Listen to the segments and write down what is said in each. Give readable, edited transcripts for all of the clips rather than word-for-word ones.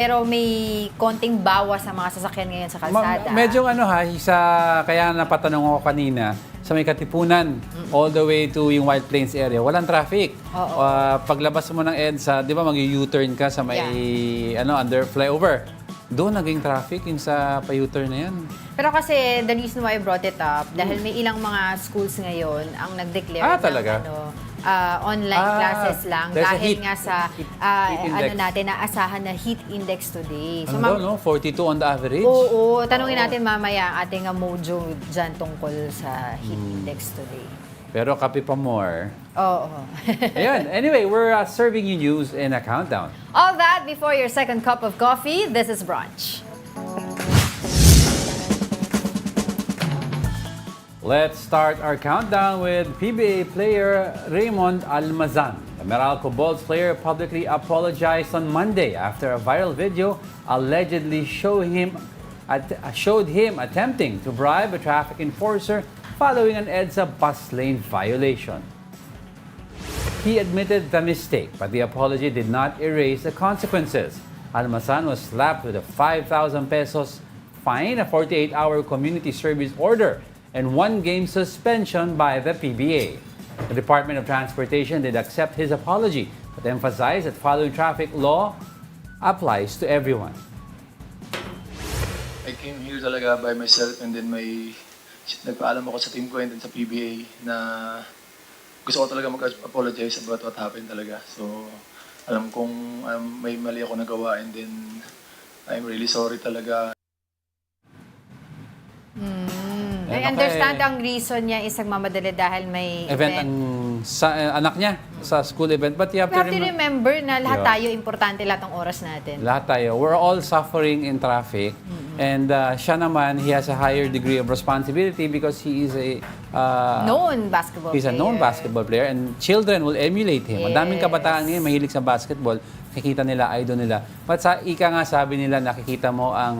Pero may konting bawas sa mga sasakyan ngayon sa kalsada. Medyo kaya napatanong ako kanina, sa may Katipunan, all the way to yung White Plains area, walang traffic. Paglabas mo ng EDSA, di ba mag-U-turn ka sa may under flyover. Doon naging traffic yung sa pa-U-turn na yan. Pero kasi the reason why I brought it up, dahil may ilang mga schools ngayon ang nag-declare talaga? online classes lang dahil nga sa heat natin naasahan na heat index today. So, 42 on the average? Oo, tanungin natin mamaya ang ating mojo dyan tungkol sa heat index today. Pero kape pa more. Oo. Ayan. Anyway, we're serving you news in a countdown. All that before your second cup of coffee. This is Brunch. Let's start our countdown with PBA player Raymond Almazan. The Meralco Bolts player publicly apologized on Monday after a viral video allegedly showed him attempting to bribe a traffic enforcer following an EDSA bus lane violation. He admitted the mistake, but the apology did not erase the consequences. Almazan was slapped with a 5,000 pesos fine, a 48-hour community service order, and 1-game suspension by the PBA. The Department of Transportation did accept his apology, but emphasized that following traffic law applies to everyone. I came here talaga by myself, and then nagpaalam ako sa team ko and then sa PBA na gusto ko talaga mag-apologize about what happened talaga. So, alam kong may mali ako nagawa, and then I'm really sorry talaga. I understand ang reason niya is nagmamadali dahil may event ang anak niya sa school event. But you have to remember na lahat tayo, importante lahat ng oras natin. Lahat tayo. We're all suffering in traffic. And siya naman, he has a higher degree of responsibility because he is a known basketball player. He's a known basketball player and children will emulate him. Ang daming kabataan ngayon mahilig sa basketball. Nakikita nila, idol nila. But ika nga sabi nila, nakikita mo ang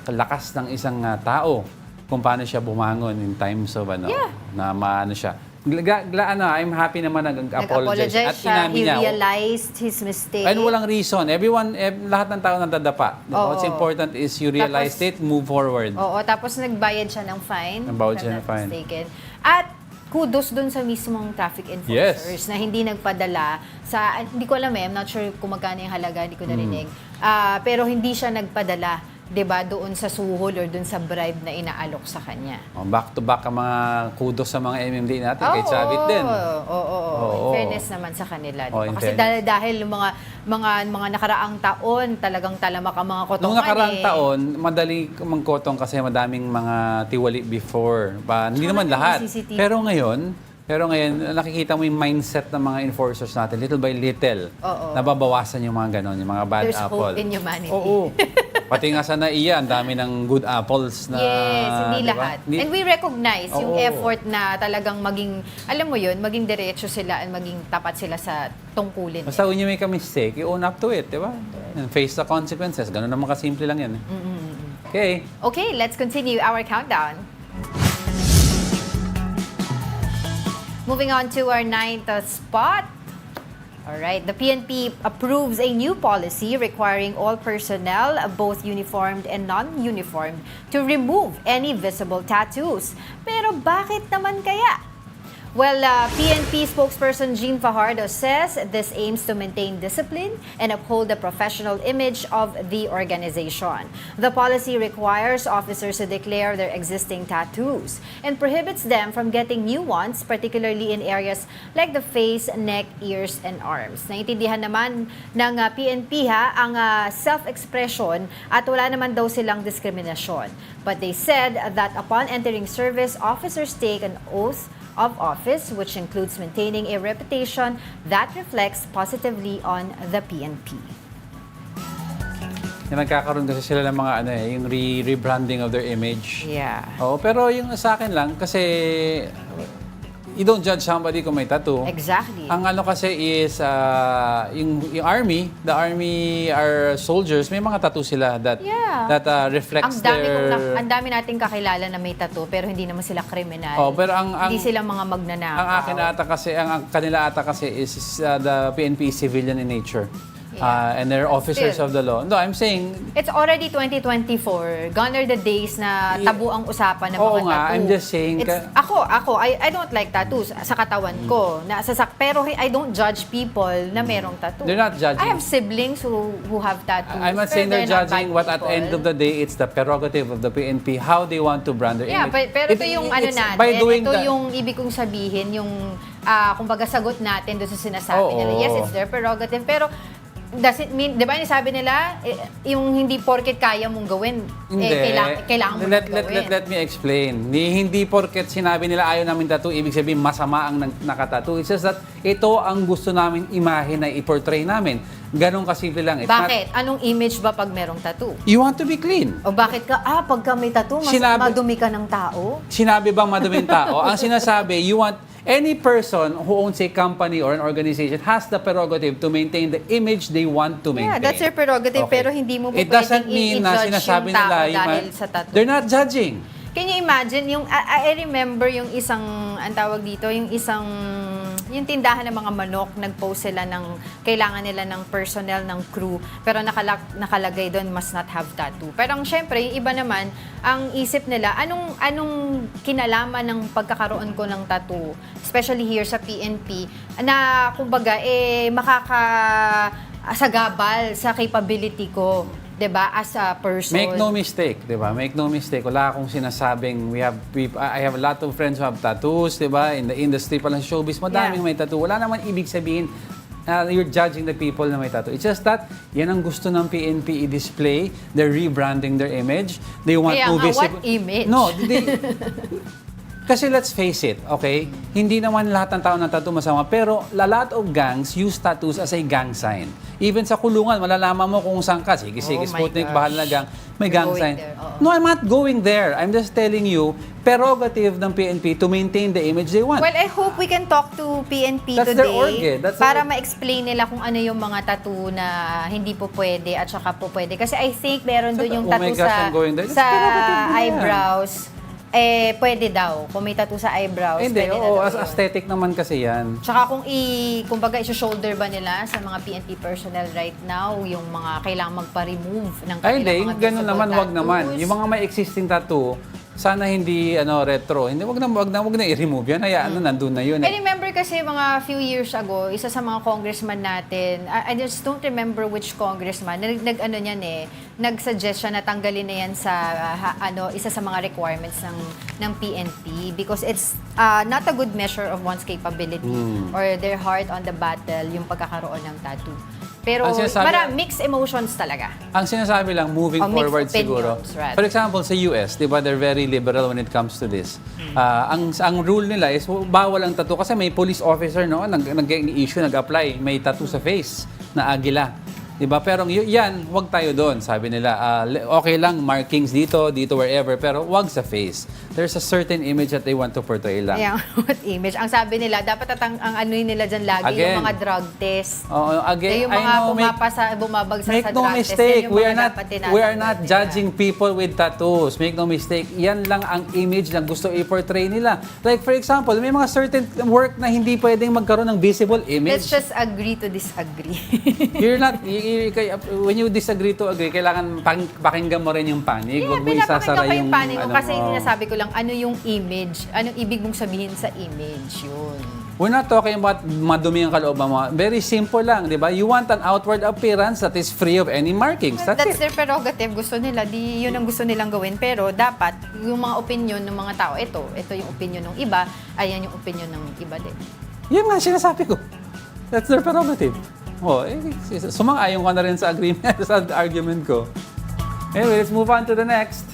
lakas ng isang tao kung paano siya bumangon in times of na maano siya. I'm happy naman nag-apologize at inamin niya. He realized his mistake. And walang reason. Lahat ng tao nadadapa. What's important is you realize it, move forward. Oo, tapos nagbayad siya ng fine. Nagbayad siya ng fine. At kudos dun sa mismong traffic enforcers na hindi nagpadala sa, hindi ko alam I'm not sure kung magkano yung halaga, hindi ko narinig. Pero hindi siya nagpadala, 'di ba, doon sa suhol or doon sa bribe na inaalok sa kanya. Back to back ang mga kudos sa mga MMD natin, kay Chavit din. In fairness naman sa kanila. Kasi dahil mga nakaraang taon, talagang talamak ang mga kotongan. Nung nakaraang taon, madali mangkotong kasi madaming mga tiwali before. Hindi naman lahat. Pero ngayon, nakikita mo yung mindset ng mga enforcers natin, little by little, nababawasan yung mga ganon, yung mga bad There's apple. There's hope in humanity. Oo. Pati nga sa NAIA, ang dami ng good apples na... Yes, hindi lahat. And we recognize yung effort na talagang maging, alam mo yun, maging diretso sila and maging tapat sila sa tungkulin. Basta when you make a mistake, you own up to it, di ba? And face the consequences. Ganun naman kasimple lang yan. Okay. Okay, let's continue our countdown. Moving on to our 9th spot. All right, the PNP approves a new policy requiring all personnel, both uniformed and non-uniformed, to remove any visible tattoos. Pero bakit naman kaya? Well, PNP spokesperson Jean Fajardo says this aims to maintain discipline and uphold the professional image of the organization. The policy requires officers to declare their existing tattoos and prohibits them from getting new ones, particularly in areas like the face, neck, ears, and arms. Naintindihan naman ng PNP ang self-expression at wala naman daw silang diskriminasyon. But they said that upon entering service, officers take an oath of office, which includes maintaining a reputation that reflects positively on the PNP. Nagkakaroon kasi sila ng mga yung rebranding of their image. Yeah. Pero yung sa akin lang, kasi you don't judge somebody kung may tattoo. Exactly. Ang kasi is, yung army, the army, our soldiers, may mga tattoo sila that reflects ang dami nating kakilala na may tattoo, pero hindi naman sila kriminal. Pero hindi sila mga magnanakaw. Ang kanila ata kasi is the PNP is civilian in nature. and they're officers Still. of the law. No, I'm saying, It's already 2024. Gone are the days na tabu ang usapan ng Oo mga nga, tattoo. I'm just saying I don't like tattoos sa katawan ko. Pero I don't judge people na merong tattoo. They're not judging. I have siblings who have tattoos. I'm not pero saying they're not judging, bad but at the end people. of the day, it's the prerogative of the PNP how they want to brand their Yeah, image. pero ito yung ano it's natin, by doing ito that- yung ibig kong sabihin, yung kumbaga sagot natin doon sa sinasabi Oo. nila. Yes, it's their prerogative, pero does it mean, di ba sabi nila, yung hindi porket kaya mong gawin, kailangan mo gawin. Let me explain. Hindi porket sinabi nila ayaw namin tattoo, ibig sabihin masama ang nakatattoo. It's just that ito ang gusto namin imahe na i-portray namin. Ganun kasimple lang. It's Bakit? Anong image ba pag merong tattoo? You want to be clean. O bakit ka, pagka may tattoo, madumi ka ng tao? Sinabi bang maduming tao? Ang sinasabi, you want any person who owns a company or an organization has the prerogative to maintain the image they want to maintain. Yeah, that's their prerogative, Okay. pero hindi mo po It doesn't pwedeng mean na i-judge sinasabi yung tao nila, dahil sa tattoo. they're not judging. Can you imagine, I remember yung isang, ang tawag dito, yung tindahan ng mga manok, nag-post sila ng, kailangan nila ng personnel, ng crew, pero nakalagay doon, must not have tattoo. Pero syempre, yung iba naman, ang isip nila, anong kinalaman ng pagkakaroon ko ng tattoo, especially here sa PNP, na kumbaga, makakasagabal sa capability ko. 'Di ba, as a person. Make no mistake, 'di ba? Make no mistake. Wala akong sinasabing I have a lot of friends who have tattoos, 'di ba? In the industry pa lang showbiz, madaming may tattoo. Wala naman ibig sabihin you're judging the people na may tattoo. It's just that yan ang gusto ng PNP i-display. They're rebranding their image. They want Kaya to nga, visible. what image? No, kasi let's face it, okay? Hindi naman lahat ng tao ng tattoo masama, pero a lot of gangs use tattoos as a gang sign. Even sa kulungan, malalaman mo kung saan ka. Sige, Oh my Sputnik, gosh. bahal na gang. May You're gang going sign. there, oo. No, I'm not going there. I'm just telling you, prerogative ng PNP to maintain the image they want. Well, I hope we can talk to PNP That's today their org, eh. That's para their- ma-explain nila kung ano yung mga tattoo na hindi po pwede at saka po pwede. Kasi I think meron doon yung Oh my tattoo gosh, I'm going there. That's sa prerogative nila yan. eyebrows. Pwede daw. Kung may tattoo sa eyebrows, Hindi, pwede na oo, daw as yun. aesthetic naman kasi yan. Tsaka kumbaga, i-shoulder ba nila sa mga PNP personnel right now, yung mga kailangang magpa-remove ng Ay, kanilang hindi. mga Ganun visible naman, wag tattoos? naman. Yung mga may existing tattoo, sana hindi retro. Hindi, wag na i-remove yan. Hayaan na, nandun na yun. I remember kasi mga few years ago, isa sa mga congressman natin, I just don't remember which congressman, nag-suggest siya na tanggalin na yan sa isa sa mga requirements ng PNP because it's not a good measure of one's capability or their heart on the battle, yung pagkakaroon ng tattoo. Pero Ang sinasabi- mixed emotions talaga. Ang sinasabi lang, moving Oh, mixed forward siguro. opinions, rather. For example, sa US, di ba, they're very liberal when it comes to this. Ang rule nila is, bawal ang tattoo. Kasi may police officer, no, nag-issue, nag-apply, may tattoo sa face na agila. Di ba? Pero yan, wag tayo doon. Sabi nila, okay lang, markings dito, wherever, pero wag sa face. There's a certain image that they want to portray lang. Yeah, what image? Ang sabi nila, dapat ang ano nila dyan lagi, Again. yung mga drug test. Again, yung I mga know, bumabagsak make sa no drug test. mistake, yan yung mga dapat tinatanggal we are not nila. judging people with tattoos. Make no mistake, yan lang ang image na gusto i-portray nila. Like for example, may mga certain work na hindi pwedeng magkaroon ng visible image. Let's just agree to disagree. You're not, when you disagree to agree, kailangan pakinggan mo rin yung panig. Huwag mo isasara yung panig ko ano kasi mo. sinasabi ko lang, ano yung image? Anong ibig mong sabihin sa image? Yun. We're not talking about madumi ang kalooban mo. Very simple lang, di ba? You want an outward appearance that is free of any markings. That's it. their prerogative. Gusto nila, yun ang gusto nilang gawin. Pero dapat, yung mga opinion ng mga tao, ito yung opinion ng iba, ayan yung opinion ng iba din. Yan nga, sinasabi ko. That's their prerogative. Sumang-ayon ka na rin sa agreement, sa argument ko. Anyway, let's move on to the next.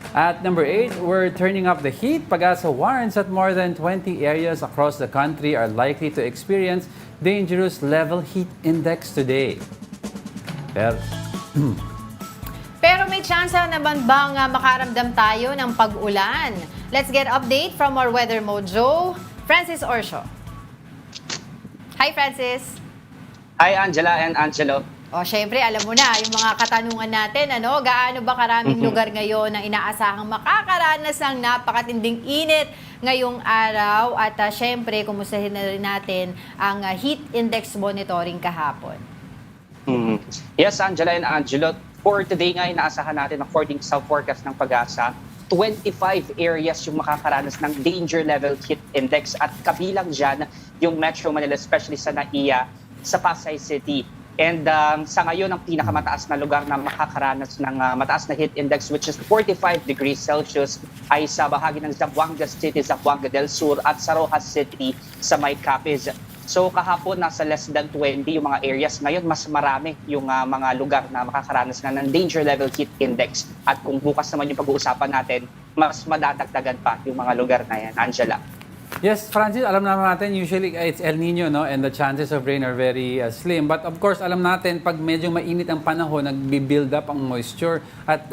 At number 8, we're turning up the heat. Pag-asa warns that more than 20 areas across the country are likely to experience dangerous level heat index today. Pero may chance naman bang makaramdam tayo ng pag-ulan? Let's get update from our weather mojo, Francis Orsho. Hi, Francis. Hi, Angela and Angelo. O, syempre, alam mo na, yung mga katanungan natin, ano, gaano ba karaming lugar ngayon ang inaasahang makakaranas ng napakatinding init ngayong araw? At syempre, kumustahin na rin natin ang heat index monitoring kahapon. Yes, Angela and Angelo, for today nga, inaasahan natin according sa forecast ng Pag-asa, 25 areas yung makakaranas ng danger level heat index at kabilang dyan yung Metro Manila, especially sa NAIA, sa Pasay City. And sa ngayon, ang pinakamataas na lugar na makakaranas ng mataas na heat index, which is 45 degrees Celsius, ay sa bahagi ng Zamboanga City, Zamboanga del Sur, at sa Rojas City sa May Capiz. So kahapon, nasa less than 20 yung mga areas. Ngayon, mas marami yung mga lugar na makakaranas na ng danger level heat index. At kung bukas naman yung pag-uusapan natin, mas madadagdagan pa yung mga lugar na yan. Angela. Yes, Francis, alam naman natin, usually it's El Nino, no? And the chances of rain are very slim. But of course, alam natin, pag medyo mainit ang panahon, nagbi-build up ang moisture at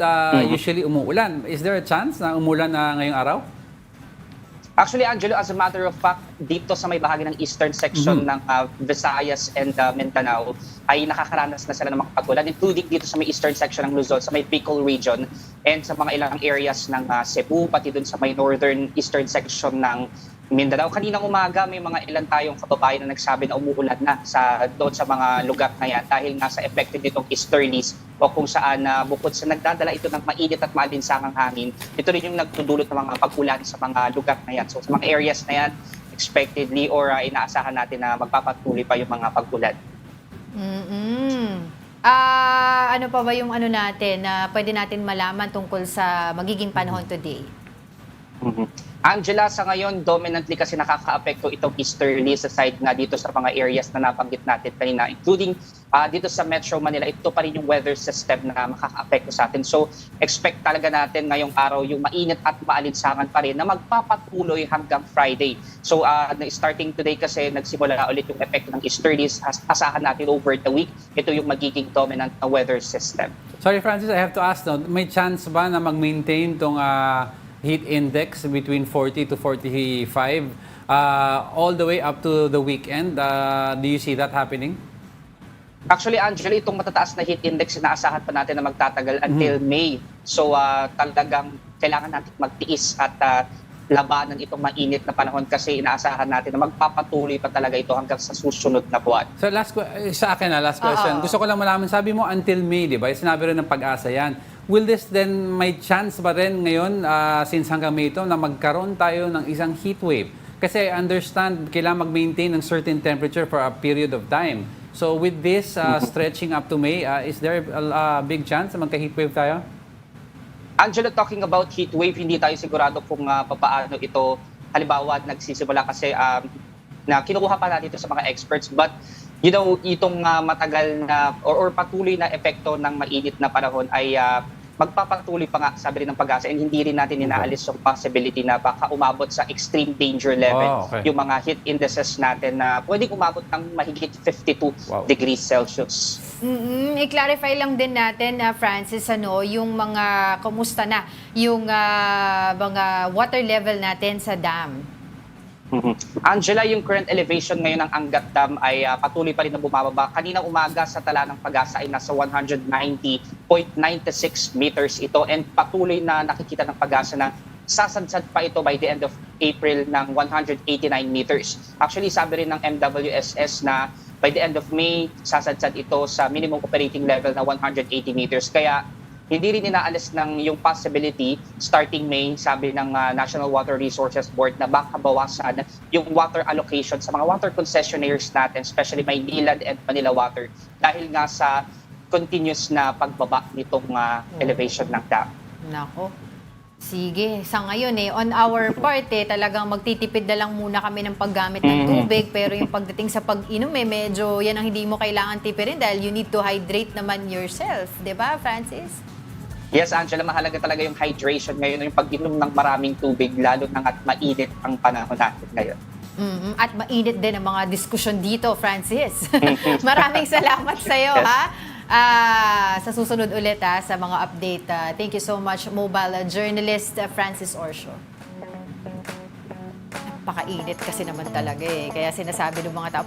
usually umuulan. Is there a chance na umulan na ngayong araw? Actually, Angelo, as a matter of fact, dito sa may bahagi ng eastern section ng Visayas and Mindanao, ay nakakaranas na sila ng mga pag-ulan, including dito sa may eastern section ng Luzon, sa may Bicol region, and sa mga ilang areas ng Cebu, pati dun sa may northern eastern section ng Mindanao. Kaninang umaga, may mga ilan tayong kababayan na nagsabi na umuulan na doon sa mga lugar na yan dahil nga sa effective nitong easterlies o kung saan bukod sa nagdadala ito ng mainit at maalinsangang hangin, ito rin yung nagtudulot ng mga pag-ulan sa mga lugar na yan. So sa mga areas na yan, expectedly or inaasahan natin na magpapatuloy pa yung mga pag-ulan. Ano pa ba yung ano natin na pwede natin malaman tungkol sa magiging panahon today? Angela, sa ngayon, dominantly kasi nakaka-apekto itong easterlies aside nga dito sa mga areas na nabanggit natin kanina, including dito sa Metro Manila, ito pa rin yung weather system na makaka-apekto sa atin. So, expect talaga natin ngayong araw yung mainit at maalinsangan pa rin na magpapatuloy hanggang Friday. So, starting today kasi nagsimula ulit yung epekto ng easterlies. Asahan natin over the week, ito yung magiging dominant na weather system. Sorry, Francis, I have to ask now, may chance ba na mag-maintain tong heat index between 40 to 45 all the way up to the weekend? Do you see that happening? Actually, Angela, itong matataas na heat index, inaasahan pa natin na magtatagal until May. So talagang kailangan natin magtiis at labanan itong mainit na panahon kasi inaasahan natin na magpapatuloy pa talaga ito hanggang sa susunod na buwan. So last question. Gusto ko lang malaman, sabi mo until May, di ba? Sinabi rin ng Pag-asa yan. Will this then, may chance ba rin ngayon, since hanggang May ito, na magkaroon tayo ng isang heat wave? Kasi I understand, kailangan mag-maintain ng certain temperature for a period of time. So with this stretching up to May, is there a big chance na magka-heat wave tayo? Angela, talking about heat wave, hindi tayo sigurado kung papaano ito, halimbawa, nagsisimula kasi na kinukuha pa natin ito sa mga experts. But, you know, itong matagal na or patuloy na epekto ng mainit na panahon ay magpapatuloy pa nga, sabi rin ng Pag-asa, and hindi rin natin inaalis yung possibility na baka umabot sa extreme danger level yung mga heat indices natin na pwedeng umabot ng mahigit 52 degrees Celsius. I-clarify lang din natin, Francis, yung mga, kumusta na, yung mga water level natin sa dam? Angela, yung current elevation ngayon ng Angat Dam ay patuloy pa rin na bumababa. Kaninang umaga sa tala ng Pag-asa ay nasa 190.96 meters ito and patuloy na nakikita ng Pag-asa na sasadsad pa ito by the end of April ng 189 meters. Actually, sabi rin ng MWSS na by the end of May, sasadsad ito sa minimum operating level na 180 meters. Kaya hindi rin inaalis ng yung possibility starting May, sabi ng National Water Resources Board na baka bawasan yung water allocation sa mga water concessionaires natin, especially Maynilad and Manila Water, dahil nga sa continuous na pagbaba nitong elevation ng dam. Nako. Sige, sa ngayon on our part talagang magtitipid na lang muna kami ng paggamit ng tubig, pero yung pagdating sa pag-inom medyo yan ang hindi mo kailangan tipirin dahil you need to hydrate naman yourself, 'di ba, Francis? Yes, Angela, mahalaga talaga yung hydration ngayon, yung pag-inom ng maraming tubig, lalo na at mainit ang panahon natin ngayon. At mainit din ang mga diskusyon dito, Francis. Maraming salamat sa iyo, sa susunod ulit sa mga update. Thank you so much, mobile journalist Francis Orsio. napakainit kasi naman talaga eh. Kaya sinasabi ng mga tao.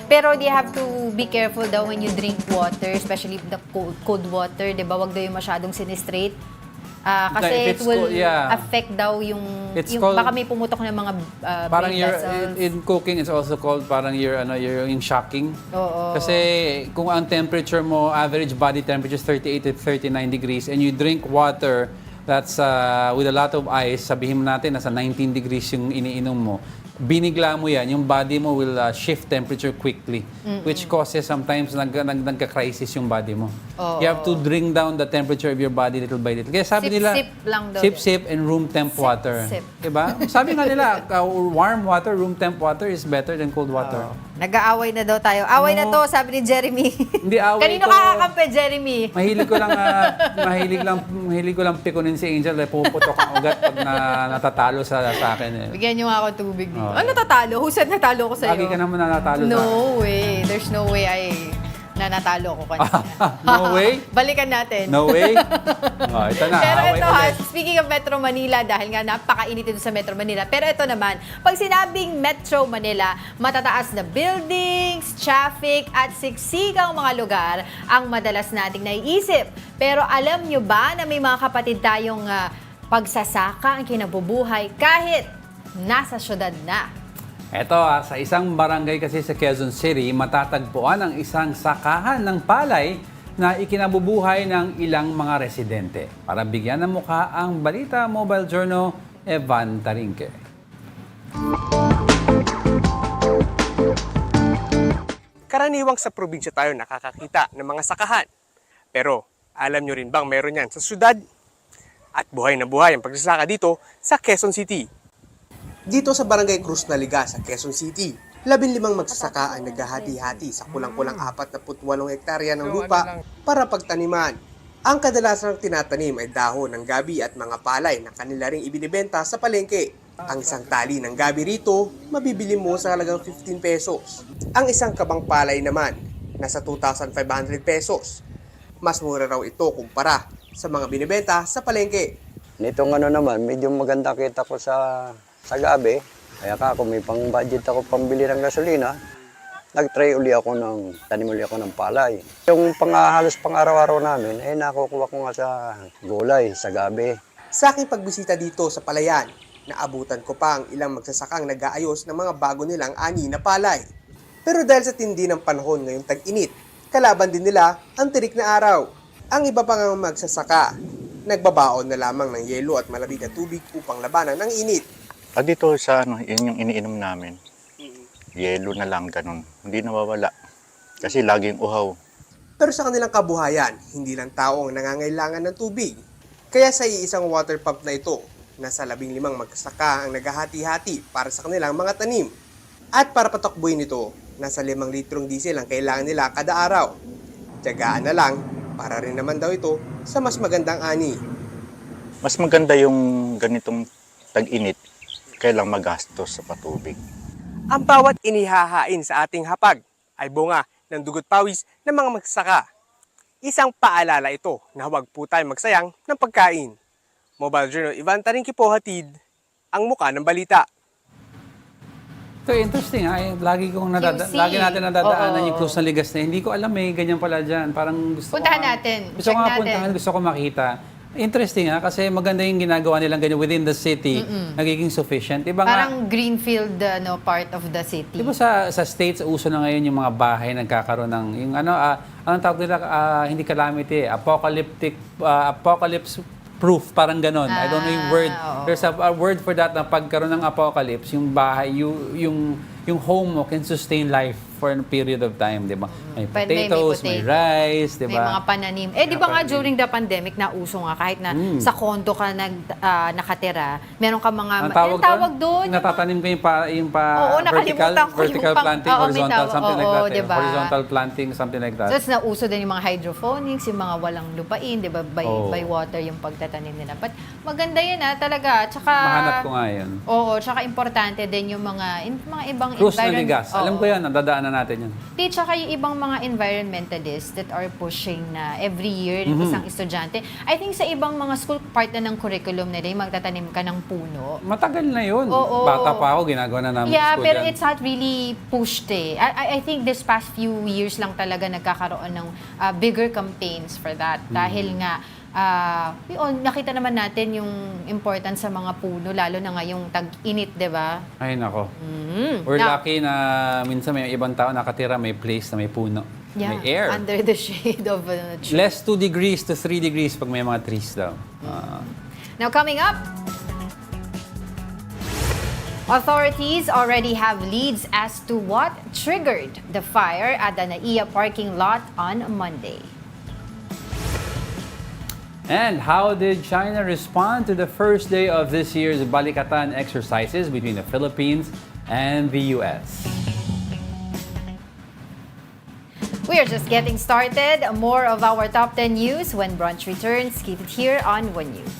Pero you have to be careful daw when you drink water, especially the cold water, di ba? Wag daw yung masyadong sinistrate. Kasi it will affect daw yung baka may pumutok ng mga parang blood vessels. in cooking, it's also called parang yung shocking. Oo. Kasi kung ang temperature mo, average body temperature is 38 to 39 degrees, and you drink water that's with a lot of ice, sabihin mo natin nasa 19 degrees yung iniinom mo, binigla mo yan, yung body mo will shift temperature quickly, which causes sometimes nagka-crisis yung body mo. You have to bring down the temperature of your body little by little. Kaya sabi nila, sip lang daw. sip and room temp water. Sip. Diba? Sabi nga nila, warm water, room temp water is better than cold water. Nag-aaway na daw tayo. Away na to, sabi ni Jeremy. Hindi away. Kanino to. kakakampi, Jeremy? Mahilig ko lang pikunin si Angel, puputok ang ugat pag natatalo sa akin. Eh. Bigyan niyo nga ako tubig dito. Ano tatalo? Husad natalo ko sa'yo. Lagi ka naman nanatalo sa akin. No way. There's no way nanatalo ko kanina. No way? Balikan natin. No way? Ito na. Pero away ito ulit. speaking of Metro Manila, dahil nga napakainit ito sa Metro Manila. Pero ito naman, pag sinabing Metro Manila, matataas na buildings, traffic, at siksigang mga lugar ang madalas nating naiisip. Pero alam nyo ba na may mga kapatid tayong pagsasaka ang kinabubuhay kahit nasa syudad na? Eto, sa isang barangay kasi sa Quezon City, matatagpuan ang isang sakahan ng palay na ikinabubuhay ng ilang mga residente. Para bigyan ng mukha ang Balita Mobile Journal, Evan Tarinque. Karaniwang sa probinsya tayo nakakakita ng mga sakahan. Pero alam nyo rin bang meron yan sa syudad? At buhay na buhay ang pagsasaka dito sa Quezon City. Dito sa Barangay Cruz na Liga sa Quezon City, 15 magsasaka ang naghahati-hati sa kulang-kulang 48 hektarya ng lupa para pagtaniman. Ang kadalasang tinatanim ay dahon ng gabi at mga palay na kanila ring ibinibenta sa palengke. Ang isang tali ng gabi rito, mabibili mo sa halagang 15 pesos. Ang isang kabang palay naman, nasa 2,500 pesos. Mas mura raw ito kumpara sa mga binibenta sa palengke. Nitong naman, medyo maganda kita ko sa gabi. Kaya kung may pang-budget ako pambili ng gasolina, nag-try tanim uli ako ng palay. Yung halos pang-araw-araw namin, nakukuha ko nga sa gulay, sa gabi. Sa aking pagbisita dito sa palayan, naabutan ko pa ang ilang magsasakang nag-aayos ng mga bago nilang ani na palay. Pero dahil sa tindi ng panahon ngayong tag-init, kalaban din nila ang tirik na araw. Ang iba pang magsasaka, nagbabaon na lamang ng yelo at malamig na tubig upang labanan ng init. Dito sa yun yung iniinom namin. Yelo na lang, ganun. Hindi nawawala. Kasi laging uhaw. Pero sa kanilang kabuhayan, hindi lang tao ang nangangailangan ng tubig. Kaya sa iisang water pump na ito, nasa 15 magsasaka ang naghahati-hati para sa kanilang mga tanim. At para patakbuhin ito, nasa 5 litrong diesel ang kailangan nila kada araw. Tiyagaan na lang, para rin naman daw ito sa mas magandang ani. Mas maganda yung ganitong tag-init, kailang magastos sa patubig. Ang bawat inihahain sa ating hapag ay bunga ng dugot pawis ng mga magsasaka. Isang paalala ito na huwag po tayo magsayang ng pagkain. Mobile Journal, Ivan Tarinque po hatid ang muka ng balita. Ito interesting lagi natin nadadaanan yung Cruz na Ligas na hindi ko alam ganyan pala dyan. Parang Puntahan natin. Gusto ko puntahan, gusto ko makita. Interesting kasi maganda yung ginagawa nilang ganyan within the city, nagiging sufficient. Diba Parang greenfield part of the city. Diba sa States, uso na ngayon yung mga bahay nagkakaroon ng, yung anong tawag nila, hindi calamity, apocalypse proof, parang ganon. I don't know yung word. Oo. There's a word for that na pagkaroon ng apocalypse, yung bahay, yung home mo can sustain life for a period of time, di ba? May potatoes, may rice, di ba? May mga pananim. Di ba nga during the pandemic, nauso nga, kahit na sa kondo ka nakatira, meron ka mga, tawag doon? Natatanim ko yung vertical planting, horizontal, something like that. Diba? Horizontal planting, something like that. So, nauso din yung mga hydroponics, yung mga walang lupain, di ba? By water yung pagtatanim nila. But maganda yan talaga. Tsaka, mahanap ko nga yun. Oo, tsaka importante din yung mga ibang Cruz na Ligas. Alam ko yan, nadadaanan natin yun. Di, tsaka yung ibang mga environmentalists that are pushing na every year ng isang estudyante. I think sa ibang mga school, part na ng curriculum nila, yung magtatanim ka ng puno. Matagal na yun. Oo. Bata pa ako, ginagawa na namin Yeah, sa school pero yan. it's not really pushed eh. I think this past few years lang talaga nagkakaroon ng bigger campaigns for that. Dahil nga, yun, nakita naman natin yung importance sa mga puno, lalo na ngayong tag-init, di ba? Ay, nako. We're Now- lucky na minsan may ibang tao nakatira, may place na may puno. Yeah, May air. under the shade of a tree. Less 2 degrees to 3 degrees pag may mga trees daw. Now coming up, authorities already have leads as to what triggered the fire at the NAIA parking lot on Monday. And how did China respond to the first day of this year's Balikatan exercises between the Philippines and the US? We are just getting started. More of our top 10 news when Brunch returns. Keep it here on One News.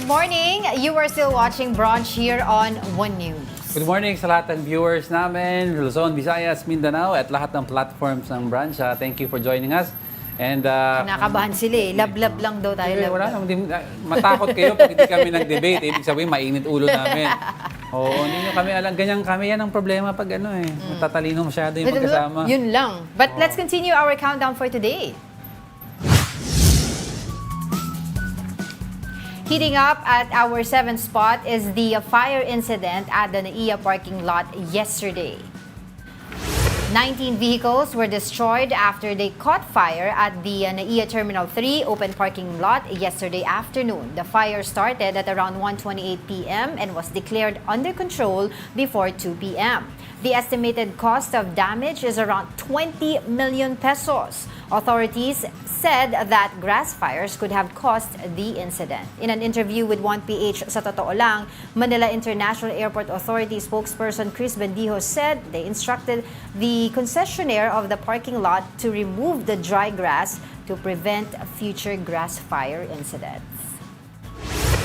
morning. You are still watching Brunch here on One News. Good morning sa lahat ng viewers namin, Luzon, Visayas, Mindanao, at lahat ng platforms ng Brunch. Thank you for joining us. And Nakabahan sila eh. Love-love lang daw tayo. wala Love-love. matakot kayo pag hindi kami nag-debate. Ibig sabihin, mainit ulo namin. Oo, hindi nyo kami alam. Ganyan kami. Yan ang problema pag matatalino masyado yung magkasama. Yun lang. But let's continue our countdown for today. Heating up at our 7th spot is the fire incident at the NAIA parking lot yesterday. 19 vehicles were destroyed after they caught fire at the NAIA Terminal 3 open parking lot yesterday afternoon. The fire started at around 1:28 p.m. and was declared under control before 2 p.m. The estimated cost of damage is around 20 million pesos. Authorities said that grass fires could have caused the incident. In an interview with 1PH sa Totoo Lang, Manila International Airport Authority spokesperson Chris Bendijo said they instructed the concessionaire of the parking lot to remove the dry grass to prevent future grass fire incidents.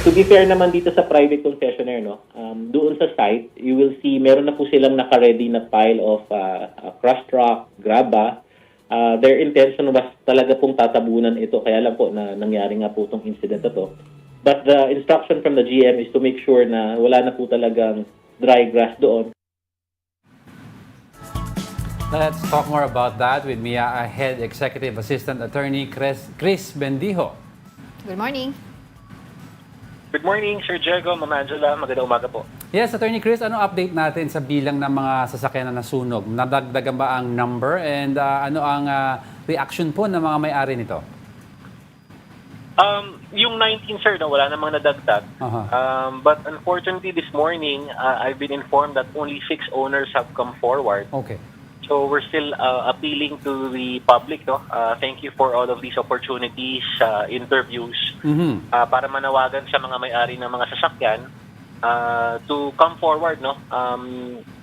To be fair naman dito sa private concessionaire, no, doon sa site, you will see meron na po silang naka-ready na pile of crushed rock, graba. Their intention was talaga pong tatabunan ito, kaya lang po na nangyari nga po itong incident na to. But the instruction from the GM is to make sure na wala na po talagang dry grass doon. Let's talk more about that with MIA Head Executive Assistant Attorney Chris Bendijo. Good morning. Good morning, Sir Diego, Ma'am Angela. Magandang umaga po. Yes, Attorney Chris, ano update natin sa bilang ng mga sasakyan na nasunog? Nadagdagan ba ang number and ano ang reaction po ng mga may-ari nito? Yung 19, sir, no, wala namang nadagdag. But unfortunately, this morning, I've been informed that only 6 owners have come forward. Okay. So we're still appealing to the public. No? Thank you for all of these opportunities, interviews, para manawagan sa mga may-ari ng mga sasakyan to come forward. No?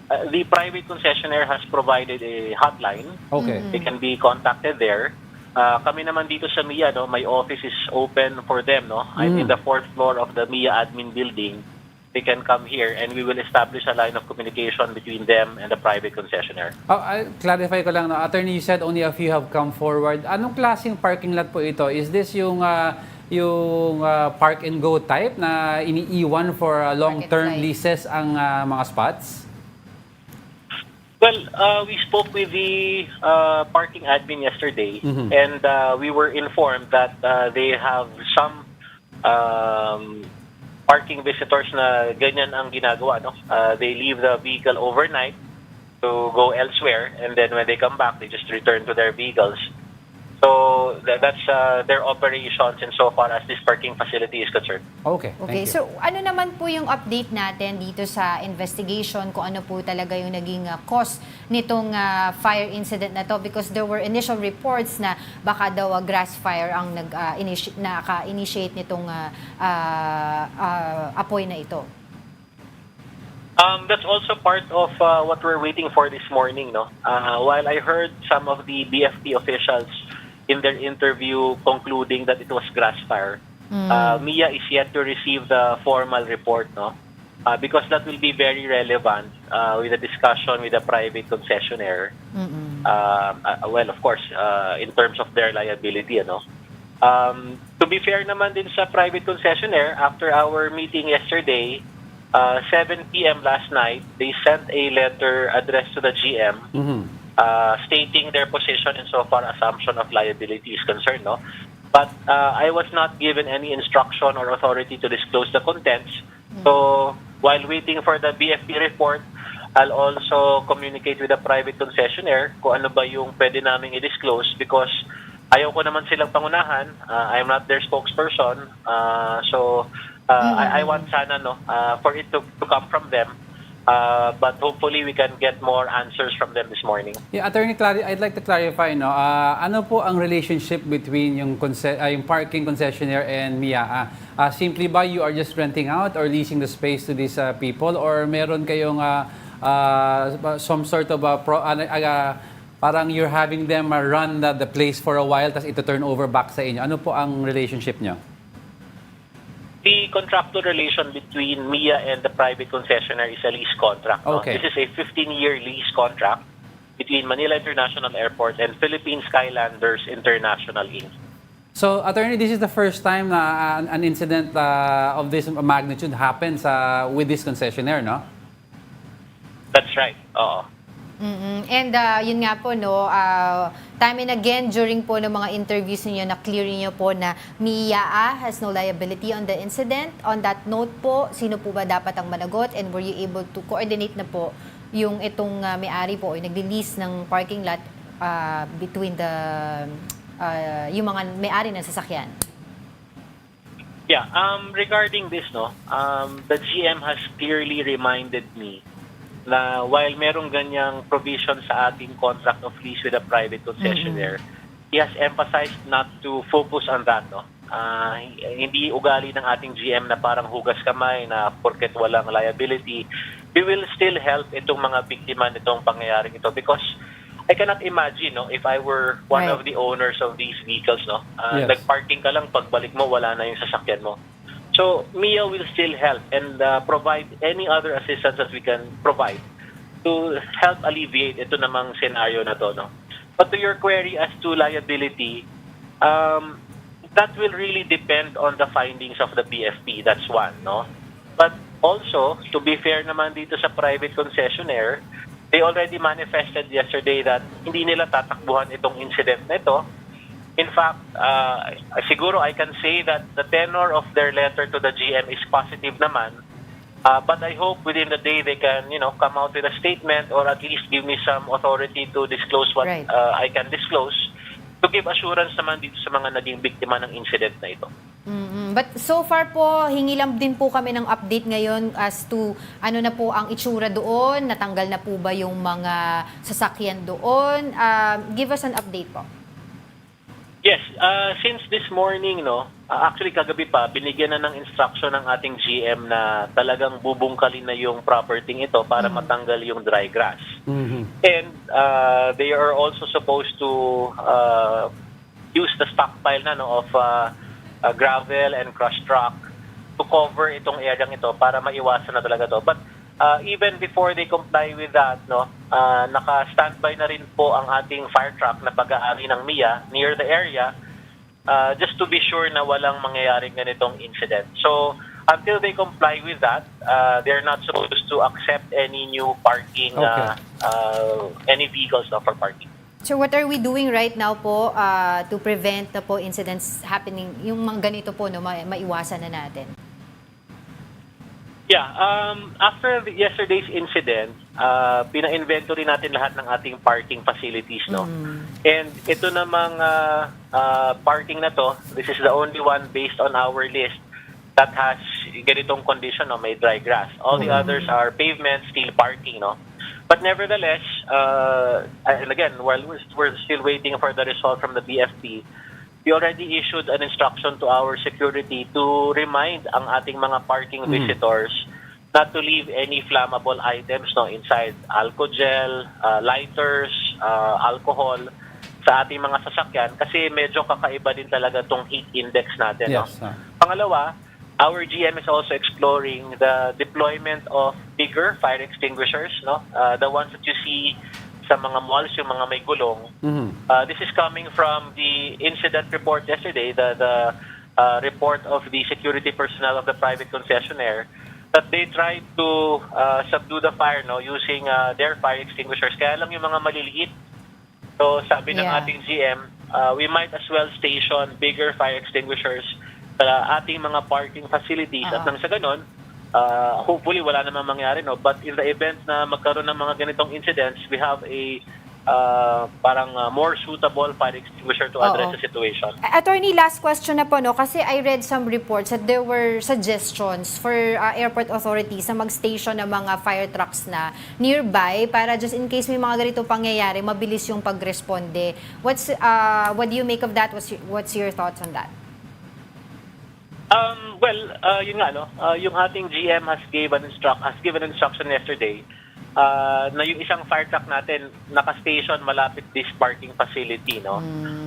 The private concessionaire has provided a hotline. Okay. They can be contacted there. Kami naman dito sa MIA, no, my office is open for them. No? I'm in the 4th floor of the MIA admin building. They can come here and we will establish a line of communication between them and the private concessionaire. I'll clarify ko lang, no? Attorney, you said only a few have come forward. Anong klaseng parking lot po ito? Is this yung park and go type na iniiwan for long-term leases ang mga spots? Well, we spoke with the parking admin yesterday and we were informed that they have some parking visitors na ganyan ang ginagawa. No? They leave the vehicle overnight to go elsewhere and then when they come back, they just return to their vehicles. So that's their operations insofar as this parking facility is concerned. Okay, Okay, so ano naman po yung update natin dito sa investigation kung ano po talaga yung naging cause nitong fire incident na to? Because there were initial reports na baka daw grass fire ang naka-initiate nitong apoy na ito. That's also part of what we're waiting for this morning. No, while I heard some of the BFP officials in their interview concluding that it was grass fire, MIA is yet to receive the formal report. No, because that will be very relevant with the discussion with the private concessionaire. Well, of course, in terms of their liability. No. To be fair naman din sa private concessionaire, after our meeting yesterday, 7 p.m. last night, they sent a letter addressed to the GM stating their position insofar assumption of liability is concerned. No? But I was not given any instruction or authority to disclose the contents. So while waiting for the BFP report, I'll also communicate with the private concessionaire kung ano ba yung pwede naming i-disclose because ayaw ko naman silang pangunahan. I'm not their spokesperson. So I want sana for it to come from them. But hopefully we can get more answers from them this morning. Yeah, Attorney Clary, I'd like to clarify, no, ano po ang relationship between yung parking concessionaire and MIA? Simply ba you are just renting out or leasing the space to these people, or meron kayong some sort of parang you're having them run the place for a while tas ito turn over back sa inyo? Ano po ang relationship nyo? The contractual relation between MIA and the private concessionaire is a lease contract. No? Okay. This is a 15-year lease contract between Manila International Airport and Philippines-Skylanders International Inc. So, Attorney, this is the first time na an incident of this magnitude happens with this concessionaire, no? That's right. Oo. And yun nga po, no, time and again during po ng mga interviews niyo na clear niyo po na MIA has no liability on the incident. On that note po, sino po ba dapat ang managot, and were you able to coordinate na po yung itong may-ari po o nag-release ng parking lot between the yung mga may-ari ng sasakyan? Yeah, regarding this, no, the GM has clearly reminded me na while merong ganyang provision sa ating contract of lease with a private concessionaire, he has emphasized not to focus on that, no. Hindi ugali ng ating GM na parang hugas kamay na porket walang liability. We will still help itong mga biktima nitong pangyayaring ito, because I cannot imagine, no, if I were one Right. of the owners of these vehicles, no, Yes. nagparking ka lang, pagbalik mo wala na yung sasakyan mo. So MIA will still help and provide any other assistance that we can provide to help alleviate ito namang scenario na to, no. But to your query as to liability, that will really depend on the findings of the BFP. That's one, no. But also, to be fair naman dito sa private concessionaire, they already manifested yesterday that hindi nila tatakbuhan itong incident na ito. In fact, siguro I can say that the tenor of their letter to the GM is positive naman. But I hope within the day they can, come out with a statement or at least give me some authority to disclose what Right. I can disclose, to give assurance naman dito sa mga naging biktima ng incident na ito. But so far po, hingi lang din po kami ng update ngayon as to ano na po ang itsura doon, natanggal na po ba yung mga sasakyan doon. Give us an update po. Yes, since this morning, no, actually kagabi pa, binigyan na ng instruction ng ating GM na talagang bubungkalin na yung property ito para matanggal yung dry grass. And they are also supposed to use the stockpile na, no, of gravel and crushed rock to cover itong area ito para maiwasan na talaga to. But even before they comply with that, no, naka-standby na rin po ang ating fire truck na pag-aari ng MIA near the area, just to be sure na walang mangyayaring ganitong incident. So until they comply with that, they're not supposed to accept any new parking, any vehicles, no, for parking. So what are we doing right now po to prevent na po incidents happening, yung mga ganito po, no, maiwasan na natin? Yeah, after yesterday's incident, pina-inventory natin lahat ng ating parking facilities, no? And ito namang parking na to, this is the only one based on our list that has ganitong condition, no, may dry grass. All the others are pavement, steel parking, no? But nevertheless, and again, while we're still waiting for the result from the BFP, we already issued an instruction to our security to remind ang ating mga parking visitors not to leave any flammable items, no, inside, alcohol, lighters, alcohol sa ating mga sasakyan, kasi medyo kakaiba din talaga tong heat index natin. Yes. No? Pangalawa, our GM is also exploring the deployment of bigger fire extinguishers, no, the ones that you see sa mga malls, yung mga may gulong. This is coming from the incident report yesterday, the report of the security personnel of the private concessionaire, that they tried to subdue the fire, no, using their fire extinguishers. Kaya lang yung mga maliliit. So sabi ng ating GM, we might as well station bigger fire extinguishers sa ating mga parking facilities. At nang sa ganon, hopefully wala namang mangyari, no? But in the event na magkaroon ng mga ganitong incidents, we have a parang more suitable fire extinguisher to address the situation. Attorney, last question na po, no? Kasi I read some reports that there were suggestions for airport authorities na mag-station ng mga fire trucks na nearby para just in case may mga ganito pangyayari, mabilis yung pag-responde. What do you make of that? What's your thoughts on that? Yun nga, no, yung ating GM has given instruction yesterday na yung isang fire truck natin naka-station malapit this parking facility, no?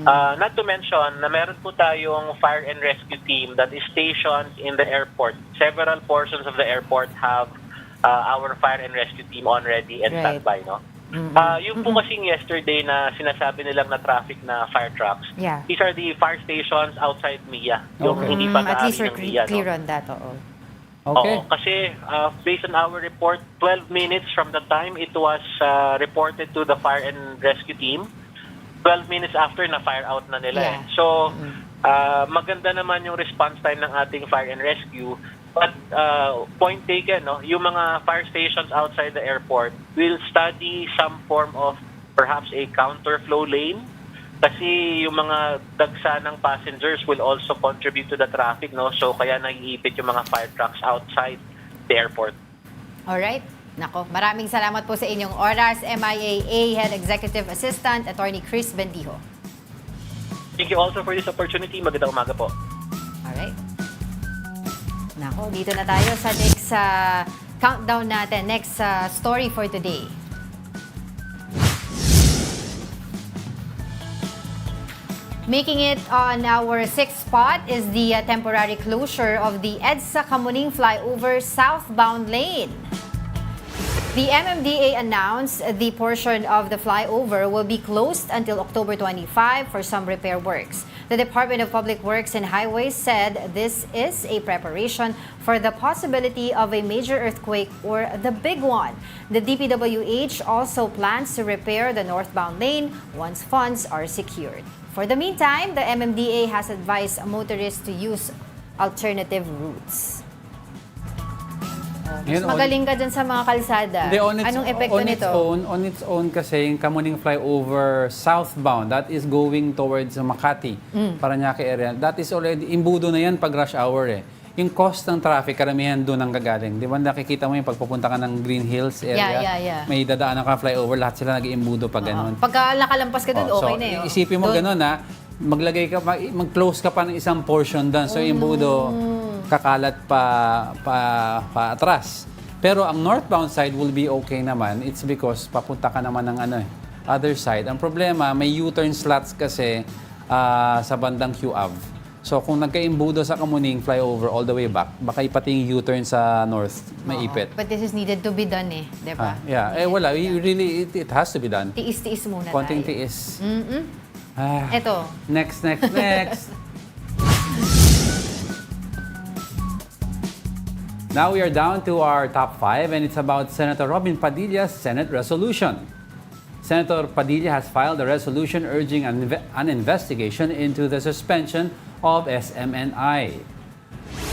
Not to mention na meron po tayong fire and rescue team that is stationed in the airport. Several portions of the airport have our fire and rescue team on ready and Right. standby, no? Yung po kasing yesterday na sinasabi nilang na traffic na fire trucks, Yeah. these are the fire stations outside MIA. Yung Okay. hindi pa At least naayos we're ng MIA, no? clear on that, oo. Okay. Oo, kasi based on our report, 12 minutes from the time it was reported to the fire and rescue team, 12 minutes after na fire out na nila. Yeah. So, maganda naman yung response time ng ating fire and rescue. But point taken, no, yung mga fire stations outside the airport will study some form of perhaps a counterflow lane kasi yung mga dagsa ng passengers will also contribute to the traffic, no? So kaya naiipit yung mga fire trucks outside the airport. Alright. Nako, maraming salamat po sa inyong oras. MIAA Head Executive Assistant, Attorney Chris Bendijo. Thank you also for this opportunity. Magandang umaga po. Alright. Nako, dito na tayo sa next countdown natin. Next story for today. Making it on our sixth spot is the temporary closure of the EDSA-Kamuning flyover southbound lane. The MMDA announced the portion of the flyover will be closed until October 25 for some repair works. The Department of Public Works and Highways said this is a preparation for the possibility of a major earthquake or the big one. The DPWH also plans to repair the northbound lane once funds are secured. For the meantime, the MMDA has advised motorists to use alternative routes. Mas Yun, magaling ka dyan sa mga kalsada. Hindi, Anong epekto nito? On its own kasi, yung Kamuning flyover southbound, that is going towards Makati, Parañaque area. That is already, imbudo na yan pag rush hour eh. Yung cost ng traffic, karamihan doon ang gagaling. Di ba nakikita mo yung pagpupunta ka ng Green Hills area? Yeah. May dadaanan ka flyover, lahat sila nag-iimbudo pag ganun. Pagka nakalampas ka doon, okay na yun. Isipin mo ganun ha, maglagay ka, mag-close ka pa ng isang portion doon. So yung imbudo, kakalat pa atras. Pero ang northbound side will be okay naman. It's because papunta ka naman ng other side. Ang problema, may U-turn slots kasi sa bandang QAV. So kung nagka-imbudo sa Kamuning flyover all the way back, baka ipati yung U-turn sa north, may ipit. But this is needed to be done eh, di ba? Yeah, wala. It has to be done. Tiis-tiis muna Konting tayo. tiis. Eto. Next. Now we are down to our top 5 and it's about Senator Robin Padilla's Senate resolution. Senator Padilla has filed a resolution urging an investigation into the suspension of SMNI.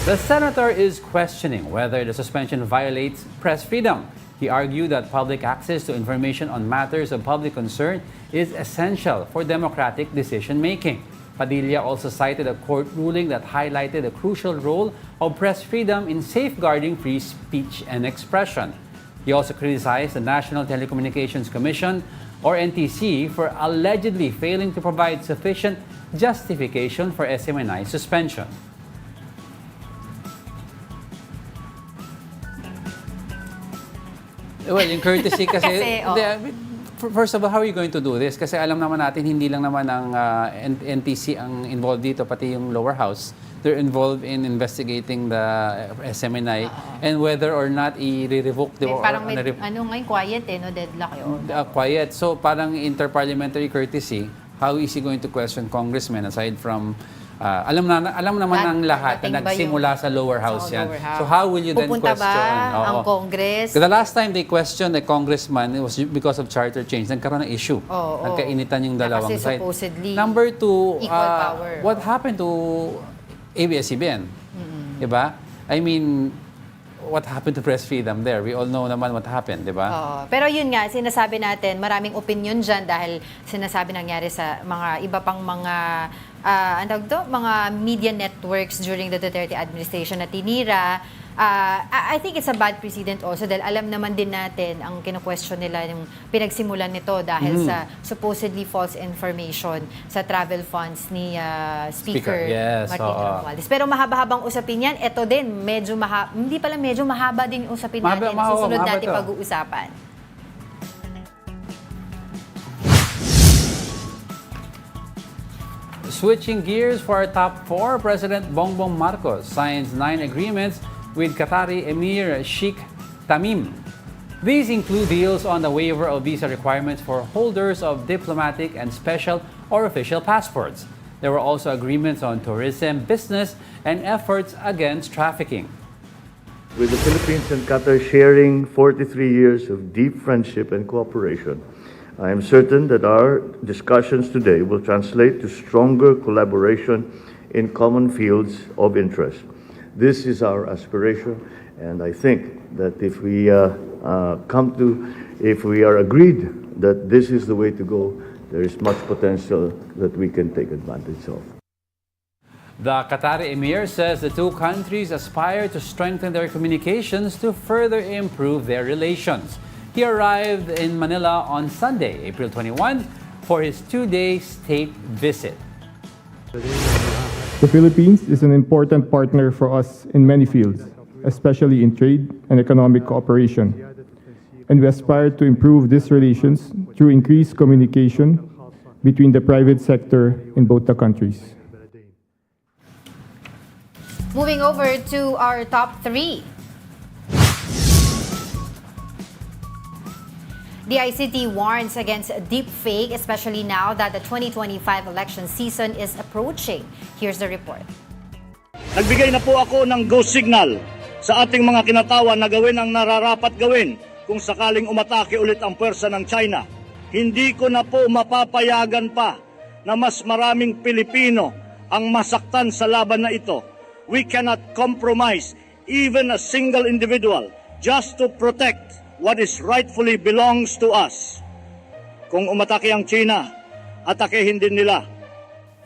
The senator is questioning whether the suspension violates press freedom. He argued that public access to information on matters of public concern is essential for democratic decision-making. Padilla also cited a court ruling that highlighted the crucial role of press freedom in safeguarding free speech and expression. He also criticized the National Telecommunications Commission, or NTC, for allegedly failing to provide sufficient justification for SMNI suspension. Well, in courtesy kasi, first of all, how are you going to do this? Kasi alam naman natin, hindi lang naman ang NTC ang involved dito, pati yung lower house. They're involved in investigating the SMNI and whether or not i-revoke the Parang may, ngayon, quiet no? Deadlock yun. Quiet. So parang interparliamentary courtesy, how is he going to question congressmen aside from alam naman ng lahat na nagsimula sa lower house yan. So how will you then Pupunta question? ba ang Congress? The last time they questioned the congressman, it was because of charter change. Nagkaroon ng issue. Nagkainitan yung dalawang Kasi side. supposedly, Number two, equal power. what happened to ABS-CBN? Diba? I mean, what happened to press freedom there? We all know naman what happened, di ba? Pero yun nga, sinasabi natin, maraming opinion dyan dahil sinasabi nangyari sa mga iba pang mga mga media networks during the Duterte administration na tinira. I think it's a bad precedent also dahil alam naman din natin ang kino-question nila yung pinagsimulan nito dahil sa supposedly false information sa travel funds ni Speaker Martin Romualdez. Pero mahaba-habang usapin yan. Ito din, medyo hindi pala medyo mahaba din yung usapin natin. Susunod natin pag-uusapan. Switching gears for our top 4, President Bongbong Marcos signs 9 agreements with Qatari Emir Sheikh Tamim. These include deals on the waiver of visa requirements for holders of diplomatic and special or official passports. There were also agreements on tourism, business, and efforts against trafficking. With the Philippines and Qatar sharing 43 years of deep friendship and cooperation, I am certain that our discussions today will translate to stronger collaboration in common fields of interest. This is our aspiration, and I think that if we are agreed that this is the way to go, there is much potential that we can take advantage of. The Qatari Emir says the two countries aspire to strengthen their communications to further improve their relations. He arrived in Manila on Sunday, April 21, for his 2-day state visit. The Philippines is an important partner for us in many fields, especially in trade and economic cooperation. And we aspire to improve these relations through increased communication between the private sector in both the countries. Moving over to our top 3. The ICT warns against deepfake, especially now that the 2025 election season is approaching. Here's the report. Nagbigay na po ako ng go signal sa ating mga kinatawan na gawin ang nararapat gawin kung sakaling umatake ulit ang puwersa ng China. Hindi ko na po mapapayagan pa na mas maraming Pilipino ang masaktan sa laban na ito. We cannot compromise even a single individual just to protect what is rightfully belongs to us. Kung umatake ang China, atakehin din nila.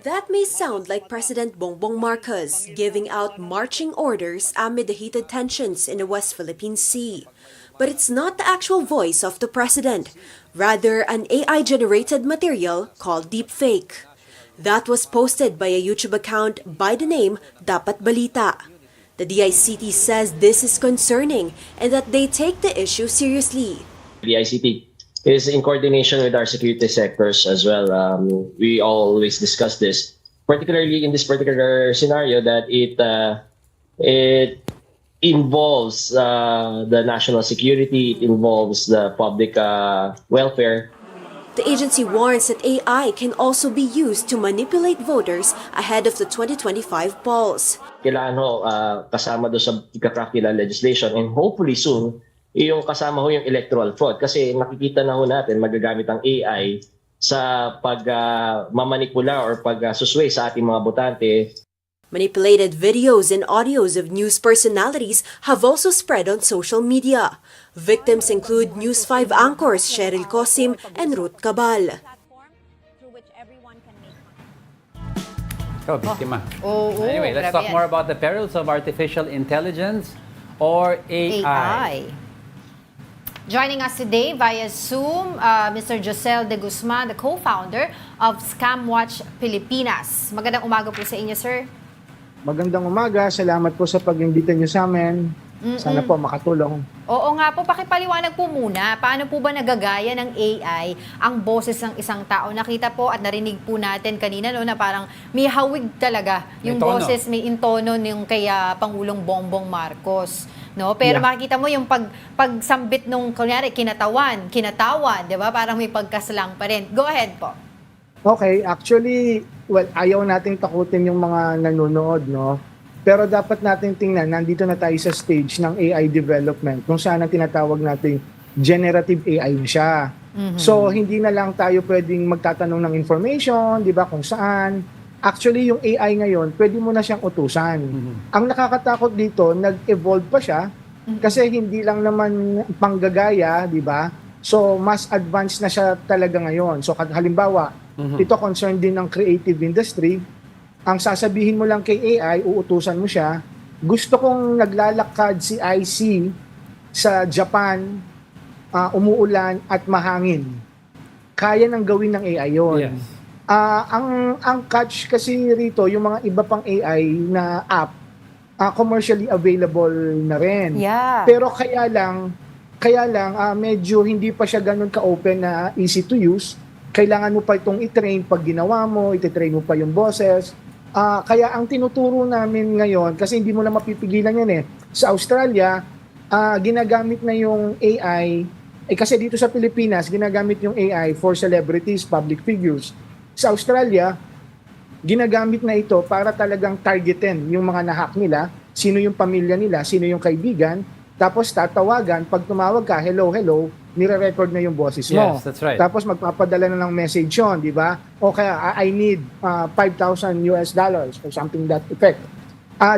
That may sound like President Bongbong Marcos giving out marching orders amid the heated tensions in the West Philippine Sea. But it's not the actual voice of the president, rather an AI-generated material called deepfake. That was posted by a YouTube account by the name Dapat Balita. The DICT says this is concerning and that they take the issue seriously. The ICT is in coordination with our security sectors as well. We always discuss this, particularly in this particular scenario, that it involves the national security, it involves the public welfare. The agency warns that AI can also be used to manipulate voters ahead of the 2025 polls. Kailangan kasama doon sa ika-craft nila legislation, and hopefully soon, yung kasama yung electoral fraud. Kasi nakikita na natin magagamit ang AI sa pag-mamanipula or pag-susway sa ating mga botante. Manipulated videos and audios of news personalities have also spread on social media. Victims include News 5 anchors Cheryl Cosim and Ruth Cabal. Oh, biktima. grabe Anyway, let's talk yan. more about the perils of artificial intelligence or AI. Joining us today via Zoom, Mr. Josel de Guzman, the co-founder of Scam Watch Pilipinas. Magandang umaga po sa inyo, sir. Magandang umaga. Salamat po sa pag-imbita niyo sa amin. Sana po makatulong. Oo nga po, pakipaliwanag po muna. Paano po ba nagagaya ng AI ang boses ng isang tao? Nakita po at narinig po natin kanina na parang may hawig talaga yung boses, may intono ng kay Pangulong Bongbong Marcos. No? Pero makikita mo yung pagsambit nung kunyari kinatawan, di ba? Parang may pagkaslang pa rin. Go ahead po. Okay, actually, ayaw nating takutin yung mga nanonood, no? Pero dapat natin tingnan, nandito na tayo sa stage ng AI development kung saan ang tinatawag nating generative AI na siya. So, hindi na lang tayo pwedeng magtatanong ng information, di ba, kung saan. Actually, yung AI ngayon, pwede mo na siyang utusan. Ang nakakatakot dito, nag-evolve pa siya kasi hindi lang naman panggagaya, di ba? So, mas advanced na siya talaga ngayon. So, halimbawa, ito concerned din ng creative industry. Ang sasabihin mo lang kay AI, uutusan mo siya, gusto kong naglalakad si IC sa Japan, umuulan at mahangin. Kaya nang gawin ng AI yun. Yes. Ang catch kasi rito, yung mga iba pang AI na app, commercially available na rin. Yeah. Pero kaya lang medyo hindi pa siya ganun ka-open na easy to use. kailangan mo pa itong i-train pag ginawa mo, ititrain mo pa yung boses. Kaya ang tinuturo namin ngayon, kasi hindi mo na mapipigilan yan sa Australia, ginagamit na yung AI, kasi dito sa Pilipinas, ginagamit yung AI for celebrities, public figures. Sa Australia, ginagamit na ito para talagang targetin yung mga nahack nila, sino yung pamilya nila, sino yung kaibigan, tapos tatawagan, pag tumawag ka, hello, hello, nire-record na yung boses mo. Yes, that's right. Tapos magpapadala na ng message yun, di ba? O kaya, I need $5,000 or something that effect.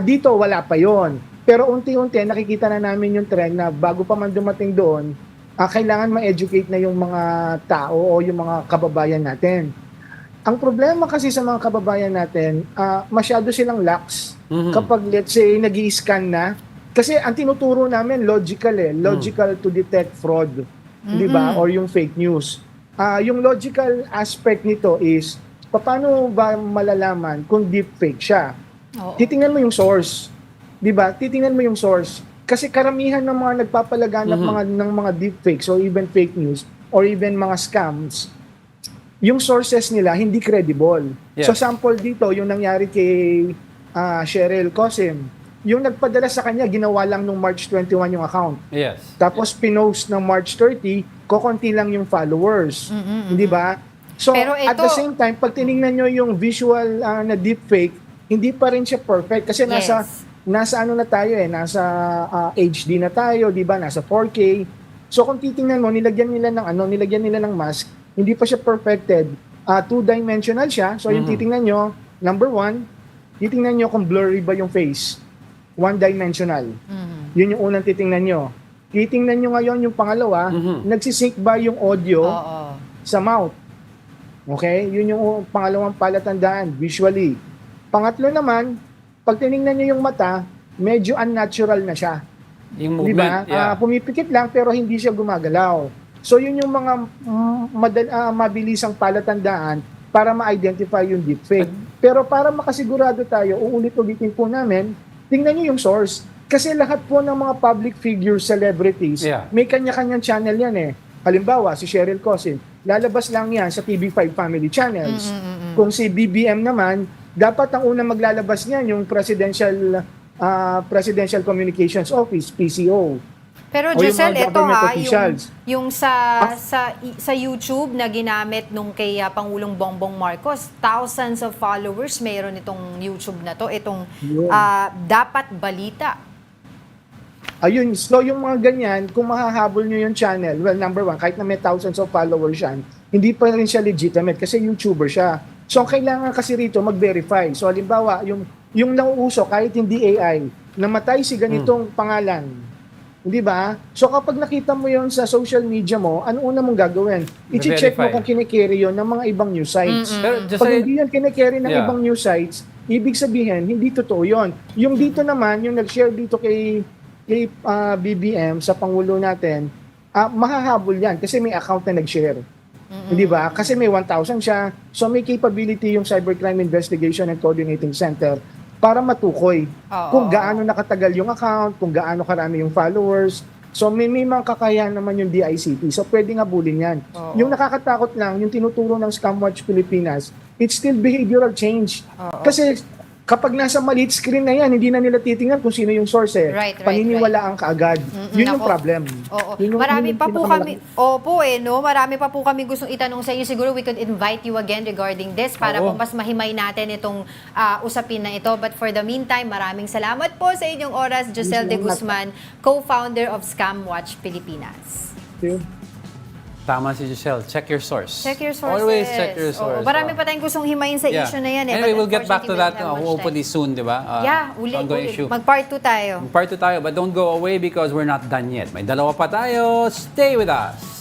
Dito, wala pa yon. Pero unti-unti, nakikita na namin yung trend na bago pa man dumating doon, kailangan ma-educate na yung mga tao o yung mga kababayan natin. Ang problema kasi sa mga kababayan natin, masyado silang lax kapag let's say nag-i-scan na. Kasi ang tinuturo namin logical logical to detect fraud, di ba? Or yung fake news. Yung logical aspect nito is paano ba malalaman kung deepfake siya? Titingnan mo yung source. Di ba? Titingnan mo yung source. Kasi karamihan ng mga nagpapalaganap ng mga deepfakes or even fake news or even mga scams, yung sources nila hindi credible. Yes. So sample dito, yung nangyari kay Cheryl Cosim, yung nagpadala sa kanya, ginawa lang nung March 21 yung account. Yes. Tapos pinost ng March 30, kokonti lang yung followers. Di ba? So Pero at the same time, pag tinignan nyo yung visual na deepfake, hindi pa rin siya perfect. Kasi nasa ano na tayo nasa HD na tayo, di ba? Nasa 4K. So kung titingnan mo, nilagyan nila ng mask, hindi pa siya perfected. Two-dimensional siya. So yung titingnan nyo, number one, titingnan nyo kung blurry ba yung face. One-dimensional. Yun yung unang titingnan nyo. Titingnan nyo ngayon yung pangalawa, nagsisync ba yung audio sa mouth. Okay? Yun yung pangalawang palatandaan, visually. Pangatlo naman, pag tinignan nyo yung mata, medyo unnatural na siya. Yung movement, diba? Pumipikit lang pero hindi siya gumagalaw. So yun yung mga mabilisang palatandaan para ma-identify yung deepfake. Pero para makasigurado tayo, uulit-ulitin po namin, tingnan nyo yung source. Kasi lahat po ng mga public figures, celebrities, may kanya-kanyang channel yan Halimbawa, si Cheryl Cosin, lalabas lang yan sa TV5 family channels. Kung si BBM naman, dapat ang unang maglalabas niyan yung Presidential Communications Office, PCO. Pero O Giselle, yung mga ito government ha, officials. yung sa YouTube na ginamit nung kay Pangulong Bongbong Marcos, thousands of followers meron itong YouTube na to, itong Dapat Balita. Ayun, so yung mga ganyan, kung mahahabol nyo yung channel, well, number one, kahit na may thousands of followers yan, hindi pa rin siya legitimate kasi YouTuber siya. So, kailangan kasi rito mag-verify. So, halimbawa, yung nauuso, kahit hindi AI, namatay si ganitong pangalan. Di ba? So, kapag nakita mo yon sa social media mo, ano una mong gagawin? I-check mo kung kinikerry yon ng mga ibang news sites. Pag hindi yan kinikerry ng ibang news sites, ibig sabihin, hindi totoo yon. Yung dito naman, yung nag-share dito kay BBM sa Pangulo natin, mahahabol yan kasi may account na nag-share. Hindi ba? Kasi may 1,000 siya. So may capability yung Cybercrime Investigation and Coordinating Center para matukoy kung gaano nakatagal yung account, kung gaano karami yung followers. So may mga kakayahan naman yung DICT. So pwedeng habulin yan. Yung nakakatakot lang, yung tinuturo ng Scam Watch Pilipinas, it's still behavioral change. Kasi kapag nasa maliit screen na yan, hindi na nila titingnan kung sino yung source Paniniwalaan kaagad. Yun yung problem. Marami pa po kami, marami pa po kami gustong itanong sa inyo. Siguro we could invite you again regarding this para po mas mahimay natin itong usapin na ito. But for the meantime, maraming salamat po sa inyong oras, Giselle de Guzman, co-founder of Scam Watch Pilipinas. Thank you. Tama si Giselle. Check your source. Check your sources. Always check your source. Marami pa tayong gustong himayin sa issue na yan. Anyway, we'll get back to that unfortunately, hopefully soon, di ba? ulit. Issue. Mag-part 2 tayo. Mag-part 2 tayo, but don't go away because we're not done yet. May dalawa pa tayo. Stay with us.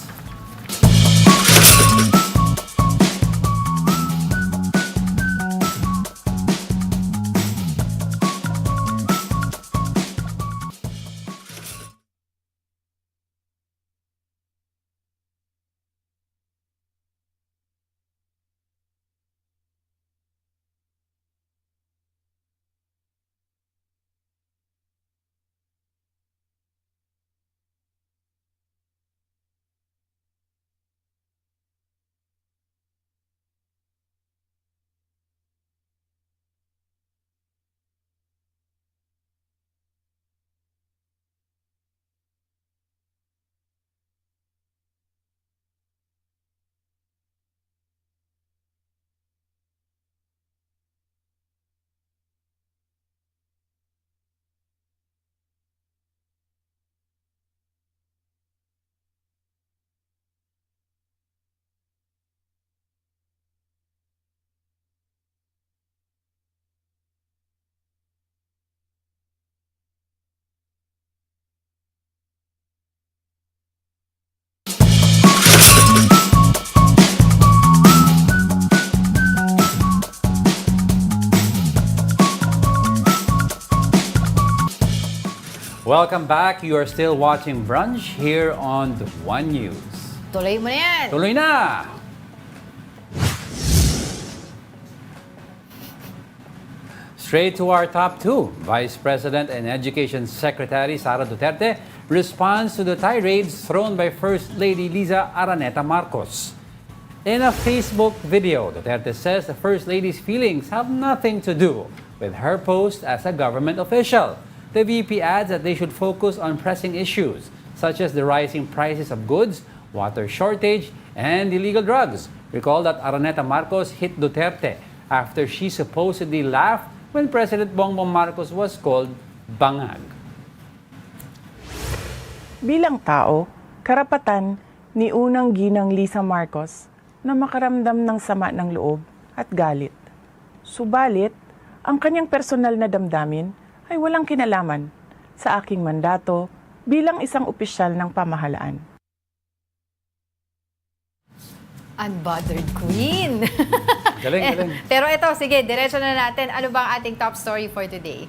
Welcome back. You are still watching Brunch here on the One News. Tuloy mo na yan. Tuloy na! Straight to our top two. Vice President and Education Secretary Sara Duterte responds to the tirades thrown by First Lady Liza Araneta Marcos. In a Facebook video, Duterte says the First Lady's feelings have nothing to do with her post as a government official. The VP adds that they should focus on pressing issues such as the rising prices of goods, water shortage, and illegal drugs. Recall that Araneta Marcos hit Duterte after she supposedly laughed when President Bongbong Marcos was called bangag. Bilang tao, karapatan ni unang ginang Liza Marcos na makaramdam ng sama ng loob at galit. Subalit, ang kanyang personal na damdamin ay walang kinalaman sa aking mandato bilang isang opisyal ng pamahalaan. Unbothered queen. Galing, galing. Pero ito, sige, diretso na natin. Ano bang ating top story for today?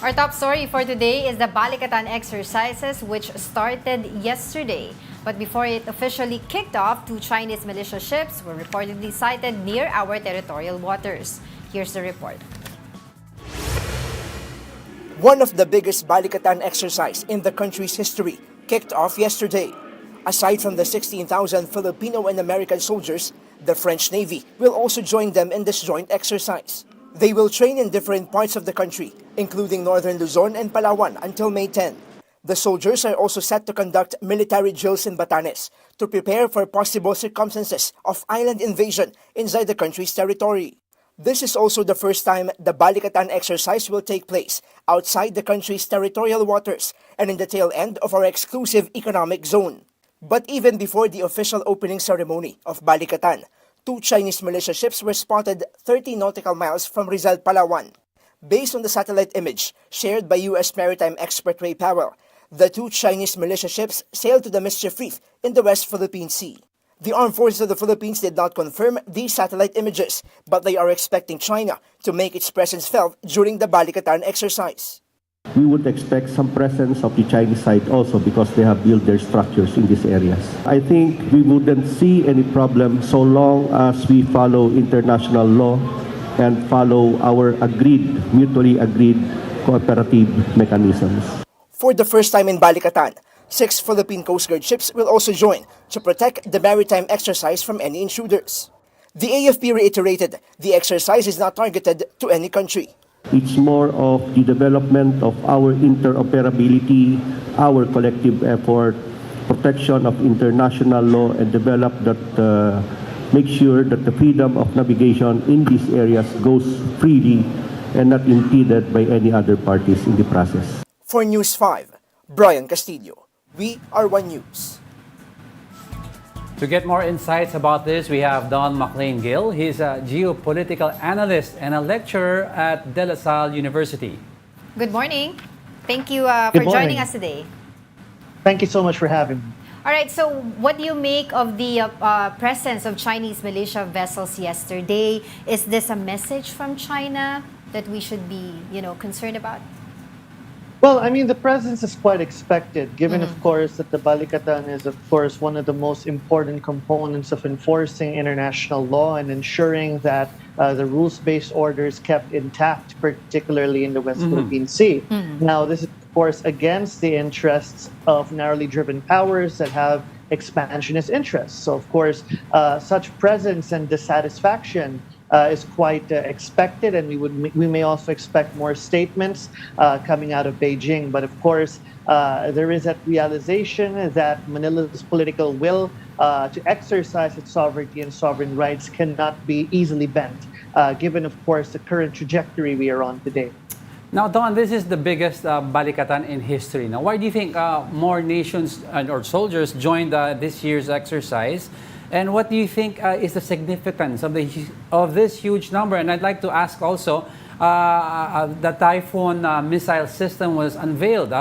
Our top story for today is the Balikatan exercises, which started yesterday. But before it officially kicked off, 2 Chinese militia ships were reportedly sighted near our territorial waters. Here's the report. One of the biggest Balikatan exercise in the country's history kicked off yesterday. Aside from the 16,000 Filipino and American soldiers, the French Navy will also join them in this joint exercise. They will train in different parts of the country, including northern Luzon and Palawan until May 10. The soldiers are also set to conduct military drills in Batanes to prepare for possible circumstances of island invasion inside the country's territory. This is also the first time the Balikatan exercise will take place outside the country's territorial waters and in the tail end of our exclusive economic zone. But even before the official opening ceremony of Balikatan, 2 Chinese militia ships were spotted 30 nautical miles from Rizal, Palawan. Based on the satellite image shared by U.S. maritime expert Ray Powell, the 2 Chinese militia ships sailed to the Mischief Reef in the West Philippine Sea. The Armed Forces of the Philippines did not confirm these satellite images, but they are expecting China to make its presence felt during the Balikatan exercise. We would expect some presence of the Chinese side also because they have built their structures in these areas. I think we wouldn't see any problem so long as we follow international law and follow our mutually agreed cooperative mechanisms. For the first time in Balikatan, 6 Philippine Coast Guard ships will also join to protect the maritime exercise from any intruders. The AFP reiterated the exercise is not targeted to any country. It's more of the development of our interoperability, our collective effort, protection of international law, and develop that, make sure that the freedom of navigation in these areas goes freely and not impeded by any other parties in the process. For News 5, Brian Castillo. We are One News. To get more insights about this, we have Don McLean-Gill. He's a geopolitical analyst and a lecturer at De La Salle University. Good morning. Thank you for joining us today. Thank you so much for having me. All right, so what do you make of the presence of Chinese militia vessels yesterday? Is this a message from China that we should be, concerned about? Well, I mean, the presence is quite expected, given, of course, that the Balikatan is, of course, one of the most important components of enforcing international law and ensuring that the rules-based order is kept intact, particularly in the West Philippine Sea. Now, this is, of course, against the interests of narrowly driven powers that have expansionist interests. So, of course, such presence and dissatisfaction is quite expected, and we may also expect more statements coming out of Beijing. But of course, there is that realization that Manila's political will to exercise its sovereignty and sovereign rights cannot be easily bent, given, of course, the current trajectory we are on today. Now, Don, this is the biggest Balikatan in history. Now, why do you think more nations or soldiers joined this year's exercise? And what do you think is the significance of this huge number? And I'd like to ask also, the Typhoon missile system was unveiled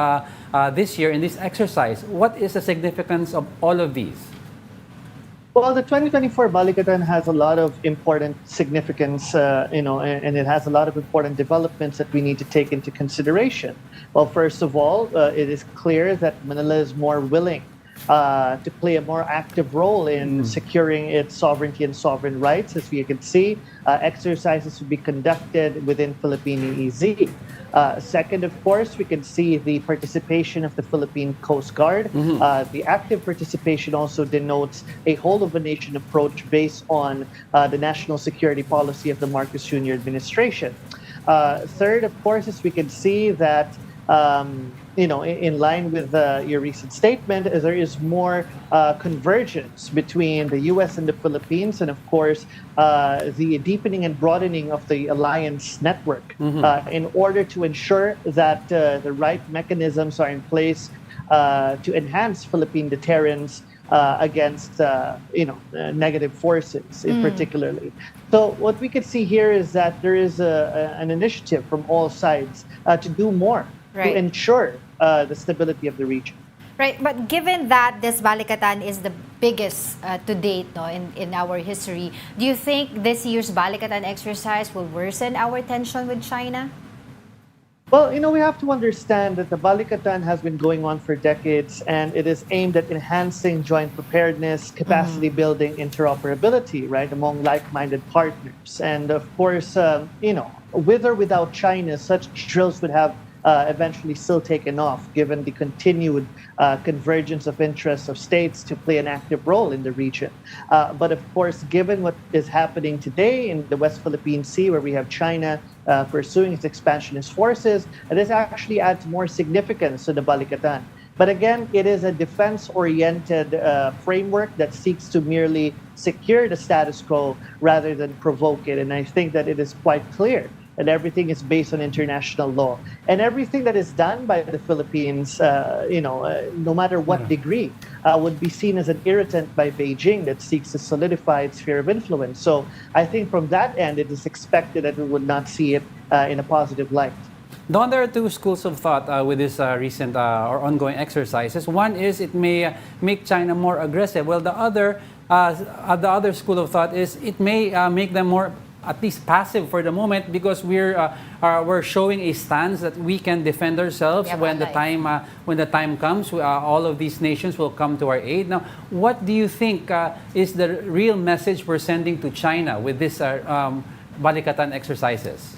this year in this exercise. What is the significance of all of these? Well, the 2024 Balikatan has a lot of important significance, and it has a lot of important developments that we need to take into consideration. Well, first of all, it is clear that Manila is more willing to play a more active role in securing its sovereignty and sovereign rights. As we can see, exercises will be conducted within Philippine EEZ. Second, of course, we can see the participation of the Philippine Coast Guard. The active participation also denotes a whole-of-a-nation approach based on the national security policy of the Marcos Jr. administration. Third, of course, is we can see that in line with your recent statement, there is more convergence between the U.S. and the Philippines, and of course, the deepening and broadening of the alliance network in order to ensure that the right mechanisms are in place to enhance Philippine deterrence against negative forces, in particularly. So what we can see here is that there is an initiative from all sides to do more to ensure the stability of the region. Right, but given that this Balikatan is the biggest to date in our history, do you think this year's Balikatan exercise will worsen our tension with China? Well, we have to understand that the Balikatan has been going on for decades, and it is aimed at enhancing joint preparedness, capacity building, interoperability, right, among like-minded partners. And of course, with or without China, such drills would have eventually still taken off, given the continued convergence of interests of states to play an active role in the region. But of course, given what is happening today in the West Philippine Sea, where we have China pursuing its expansionist forces, this actually adds more significance to the Balikatan. But again, it is a defense-oriented framework that seeks to merely secure the status quo rather than provoke it. And I think that it is quite clear and everything is based on international law. And everything that is done by the Philippines, no matter what degree, would be seen as an irritant by Beijing that seeks to solidify its sphere of influence. So I think from that end, it is expected that we would not see it in a positive light. Don, there are two schools of thought with this recent or ongoing exercises. One is it may make China more aggressive. Well, the other school of thought is it may make them more at least passive for the moment, because we're showing a stance that we can defend ourselves when the time comes. All of these nations will come to our aid. Now, what do you think is the real message we're sending to China with this Balikatan exercises?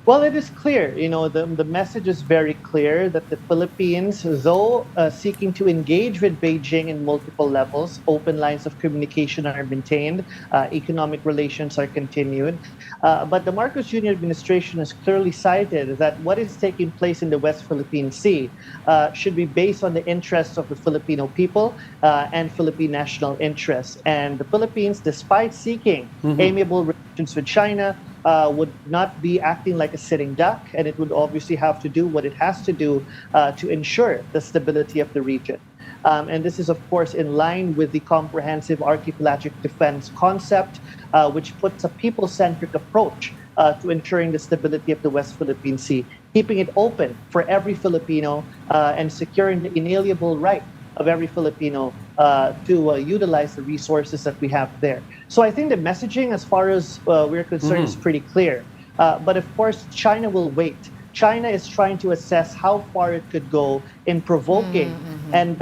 Well, it is clear, the message is very clear that the Philippines, though seeking to engage with Beijing in multiple levels, open lines of communication are maintained, economic relations are continued. But the Marcos Jr. administration has clearly cited that what is taking place in the West Philippine Sea should be based on the interests of the Filipino people and Philippine national interests. And the Philippines, despite seeking amiable relations with China, would not be acting like a sitting duck, and it would obviously have to do what it has to do to ensure the stability of the region. And this is, of course, in line with the comprehensive archipelagic defense concept, which puts a people-centric approach to ensuring the stability of the West Philippine Sea, keeping it open for every Filipino and securing the inalienable right of every Filipino to utilize the resources that we have there. So I think the messaging, as far as we're concerned, is pretty clear. But of course, China will wait. China is trying to assess how far it could go in provoking and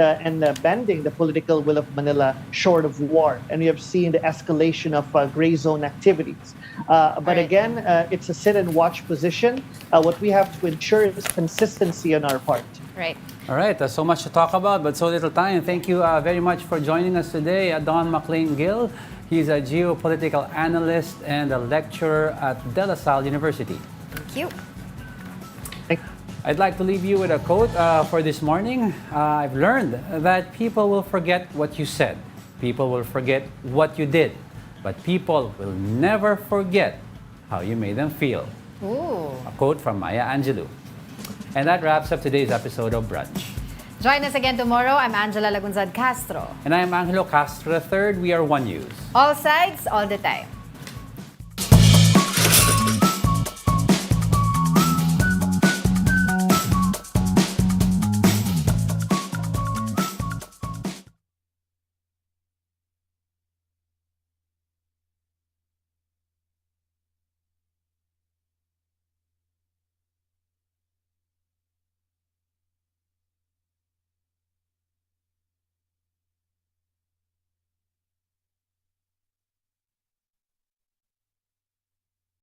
bending the political will of Manila short of war. And we have seen the escalation of gray zone activities. But again, it's a sit and watch position. What we have to ensure is consistency on our part. Right. All right, so much to talk about, but so little time. Thank you very much for joining us today, Don McLean-Gill. He's a geopolitical analyst and a lecturer at De La Salle University. Thank you. I'd like to leave you with a quote for this morning. I've learned that people will forget what you said. People will forget what you did. But people will never forget how you made them feel. Ooh. A quote from Maya Angelou. And that wraps up today's episode of Brunch. Join us again tomorrow. I'm Angela Lagunzad Castro. And I'm Angelo Castro III. We are One News. All sides, all the time.